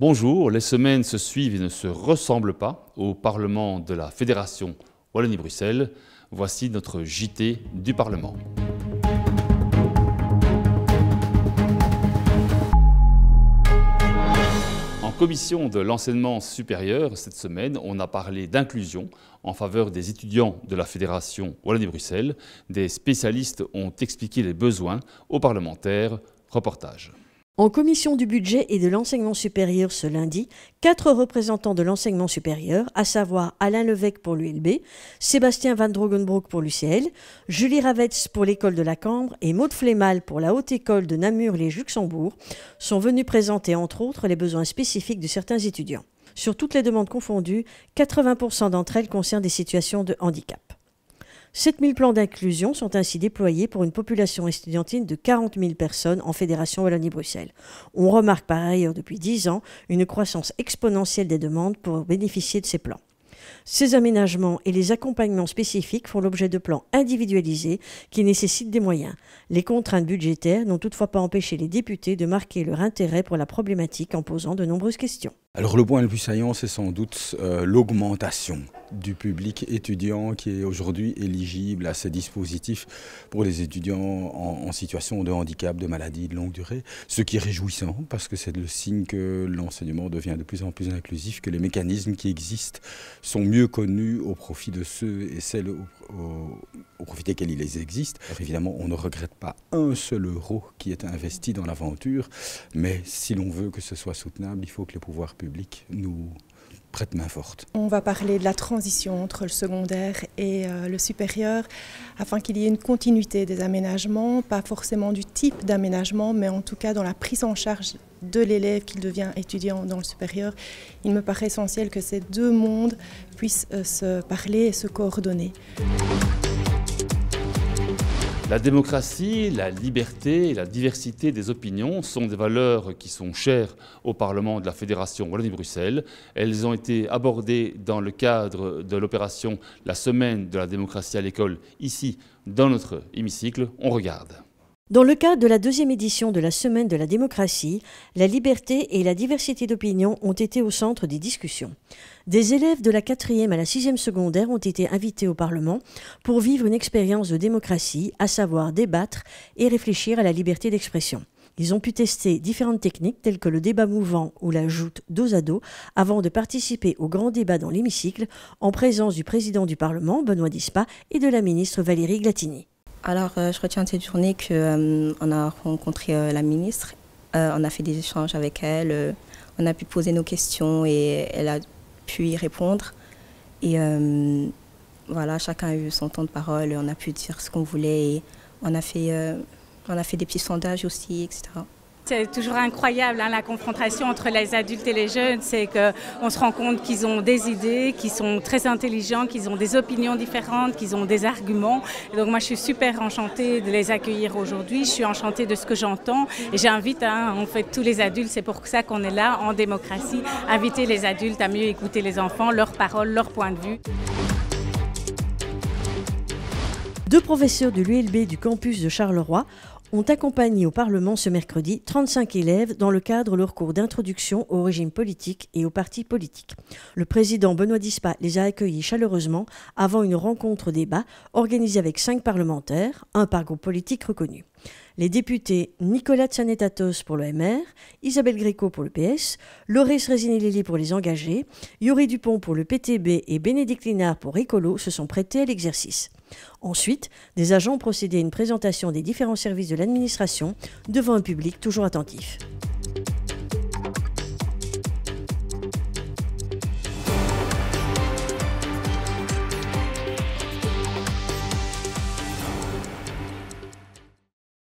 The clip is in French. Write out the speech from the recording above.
Bonjour, les semaines se suivent et ne se ressemblent pas au Parlement de la Fédération Wallonie-Bruxelles. Voici notre JT du Parlement. En commission de l'enseignement supérieur, cette semaine, on a parlé d'inclusion en faveur des étudiants de la Fédération Wallonie-Bruxelles. Des spécialistes ont expliqué les besoins aux parlementaires. Reportage. En commission du budget et de l'enseignement supérieur ce lundi, 4 représentants de l'enseignement supérieur, à savoir Alain Levesque pour l'ULB, Sébastien Van Drogenbroek pour l'UCL, Julie Ravetz pour l'école de la Cambre et Maud Flémal pour la Haute École de Namur-les-Luxembourg, sont venus présenter entre autres les besoins spécifiques de certains étudiants. Sur toutes les demandes confondues, 80% d'entre elles concernent des situations de handicap. 7000 plans d'inclusion sont ainsi déployés pour une population estudiantine de 40 000 personnes en Fédération Wallonie-Bruxelles. On remarque par ailleurs depuis 10 ans une croissance exponentielle des demandes pour bénéficier de ces plans. Ces aménagements et les accompagnements spécifiques font l'objet de plans individualisés qui nécessitent des moyens. Les contraintes budgétaires n'ont toutefois pas empêché les députés de marquer leur intérêt pour la problématique en posant de nombreuses questions. Alors le point le plus saillant, c'est sans doute l'augmentation du public étudiant qui est aujourd'hui éligible à ces dispositifs pour les étudiants en situation de handicap, de maladie de longue durée. Ce qui est réjouissant parce que c'est le signe que l'enseignement devient de plus en plus inclusif, que les mécanismes qui existent sont mieux connus au profit de ceux et celles au profit desquels ils existent. Alors évidemment, on ne regrette pas un seul euro qui est investi dans l'aventure, mais si l'on veut que ce soit soutenable, il faut que les pouvoirs publics nous prêtent main forte. On va parler de la transition entre le secondaire et le supérieur afin qu'il y ait une continuité des aménagements, pas forcément du type d'aménagement, mais en tout cas dans la prise en charge de l'élève qui devient étudiant dans le supérieur. Il me paraît essentiel que ces deux mondes puissent se parler et se coordonner. La démocratie, la liberté et la diversité des opinions sont des valeurs qui sont chères au Parlement de la Fédération Wallonie-Bruxelles. Elles ont été abordées dans le cadre de l'opération La Semaine de la démocratie à l'école, ici, dans notre hémicycle. On regarde. Dans le cadre de la 2e édition de la Semaine de la démocratie, la liberté et la diversité d'opinion ont été au centre des discussions. Des élèves de la 4e à la 6e secondaire ont été invités au Parlement pour vivre une expérience de démocratie, à savoir débattre et réfléchir à la liberté d'expression. Ils ont pu tester différentes techniques telles que le débat mouvant ou la joute dos à dos avant de participer au grand débat dans l'hémicycle en présence du président du Parlement, Benoît Dispa, et de la ministre Valérie Glatini. Alors, je retiens de cette journée qu'on a rencontré la ministre, on a fait des échanges avec elle, on a pu poser nos questions et elle a pu y répondre. Et voilà, chacun a eu son temps de parole, on a pu dire ce qu'on voulait et on a fait des petits sondages aussi, etc. C'est toujours incroyable la confrontation entre les adultes et les jeunes, c'est qu'on se rend compte qu'ils ont des idées, qu'ils sont très intelligents, qu'ils ont des opinions différentes, qu'ils ont des arguments. Et donc moi je suis super enchantée de les accueillir aujourd'hui, je suis enchantée de ce que j'entends et j'invite en fait tous les adultes, c'est pour ça qu'on est là en démocratie, inviter les adultes à mieux écouter les enfants, leurs paroles, leurs points de vue. 2 professeurs de l'ULB du campus de Charleroi ont accompagné au Parlement ce mercredi 35 élèves dans le cadre de leur cours d'introduction au régime politique et aux partis politiques. Le président Benoît Dispa les a accueillis chaleureusement avant une rencontre débat organisée avec 5 parlementaires, un par groupe politique reconnu. Les députés Nicolas Tsanetatos pour le MR, Isabelle Gréco pour le PS, Loris Resinelli pour les engagés, Yuri Dupont pour le PTB et Bénédicte Linard pour Écolo se sont prêtés à l'exercice. Ensuite, des agents ont procédé à une présentation des différents services de l'administration devant un public toujours attentif.